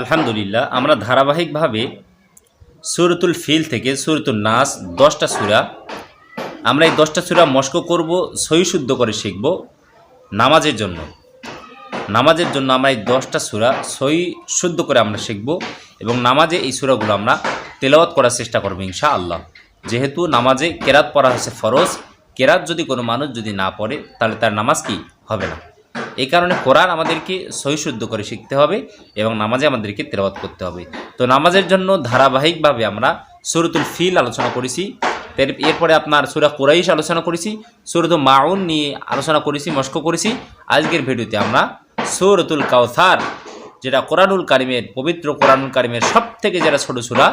আলহামদুলিল্লাহ আমরা ধারাবাহিকভাবে সূরাতুল ফিল থেকে সূরাতুন নাস 10টা সূরা আমরা এই 10টা সূরা মশক করব, সহি শুদ্ধ করে শিখব নামাজের জন্য। আমরা এই 10টা সূরা সহি শুদ্ধ করে আমরা শিখব এবং নামাজে এই সূরাগুলো আমরা তেলাওয়াত করার চেষ্টা করব ইনশাআল্লাহ। যেহেতু নামাজে কেরাত পড়া হচ্ছে ফরজ, কেরাত যদি কোনো মানুষ যদি না পড়ে তাহলে তার নামাজ কি হবে না। এই কারণে কোরআন আমাদেরকে সহি শুদ্ধ করে শিখতে হবে এবং নামাজে আমাদেরকে তেলাওয়াত করতে হবে। তো নামাজের জন্য ধারাবাহিকভাবে আমরা সূরাতুল ফিল আলোচনা করেছি, এরপরে আপনার সূরা কুরাইশ আলোচনা করেছি, সূরাতুল মাউন নিয়ে আলোচনা করেছি, মশক করেছি। আজকের ভিডিওতে আমরা সূরাতুল কাউসার, যেটা কোরআনুল কারিমের পবিত্র কোরআনুল কারিমের সব থেকে যেটা ছোট সূরা,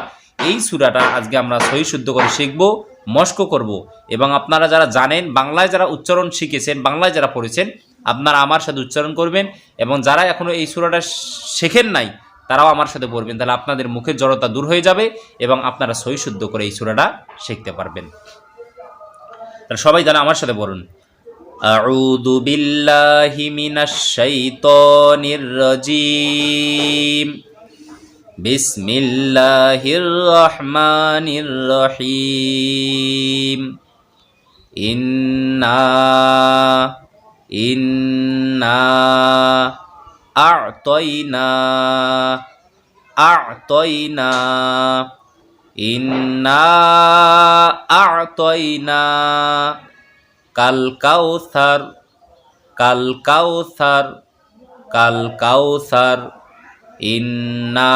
এই সূরাটা আজকে আমরা সহি শুদ্ধ করে শিখব, মশক করব। এবং আপনারা যারা জানেন, বাংলায় যারা উচ্চারণ শিখেছেন, বাংলায় যারা পড়েছেন, আপনারা আমার সাথে উচ্চারণ করবেন এবং যারা এখনও এই সূরাটা শেখেন নাই তারাও আমার সাথে পড়বেন, তাহলে আপনাদের মুখের জড়তা দূর হয়ে যাবে এবং আপনারা সহি শুদ্ধ করে এই সূরাটা শিখতে পারবেন। তাহলে সবাই যারা আমার সাথে পড়ুন, আউযু বিল্লাহি মিনাশ শাইতানির রাজীম, বিসমিল্লাহির রহমানির রহিম, ইন্না আ'তাইনা কাল কাউসার ইন্না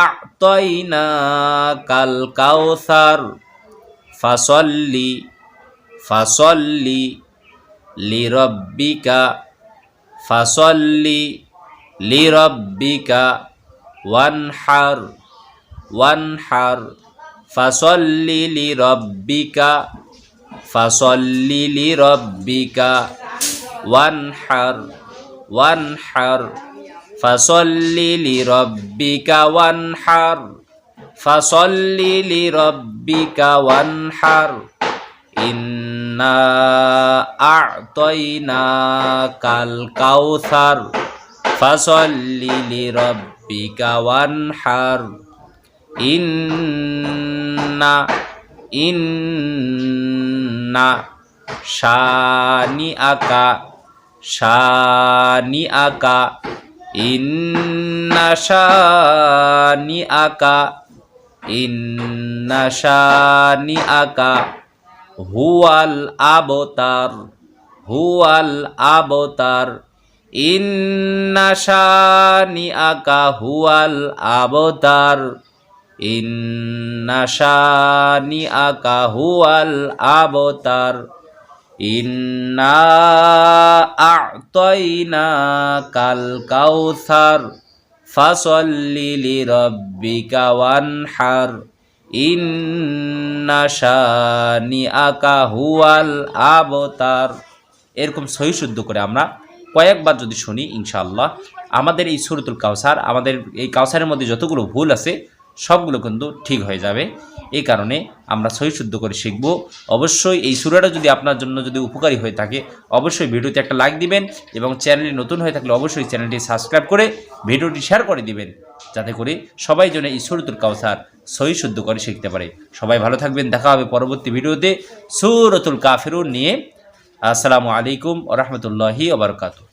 আ'তাইনা কাল কাউসার ফাসল্লি লিরাব্বিকা ওয়ানহার ফাসল্লি লিরাব্বিকা ওয়ানহার ফাসল্লি লিরাব্বিকা ওয়ানহার ইন্না আ'তাইনা কাল কাউসার ফাসল্লি লিরাব্বিকা ওয়ানহার ইন্না শানিআকা ইন্না শানিআকা হুয়াল আবতার ইন্না শানিআকা হুয়াল আবতার ইন্না আ'তাইনা কাল কাউসার ফাসল্লি লিরাব্বিকা ওয়ানহার ইন্না শানিআকা হুয়াল আবতার। এরকম সহি শুদ্ধ করে আমরা কয়েকবার যদি শুনি ইনশাআল্লাহ আমাদের এই সূরাতুল কাউসার, আমাদের এই কাউসারের মধ্যে যতগুলো ভুল আছে সবগুলো কিন্তু ঠিক হয়ে যাবে। এই কারণে আমরা সহি শুদ্ধ করে শিখব। অবশ্যই এই সূরাটা যদি আপনার জন্য যদি উপকারী হয়ে থাকে অবশ্যই ভিডিওতে একটা লাইক দিবেন এবং চ্যানেলে নতুন হয়ে থাকলে অবশ্যই চ্যানেলটি সাবস্ক্রাইব করে ভিডিওটি শেয়ার করে দিবেন, যাতে করে সবাই যেন এই সূরাতুল কাউসার সহি শুদ্ধ করে শিখতে পারে। সবাই ভালো থাকবেন, দেখা হবে পরবর্তী ভিডিওতে সূরাতুল কাফিরুন নিয়ে। আসসালামু আলাইকুম ওয়া রাহমাতুল্লাহি ওয়া বারাকাতুহু।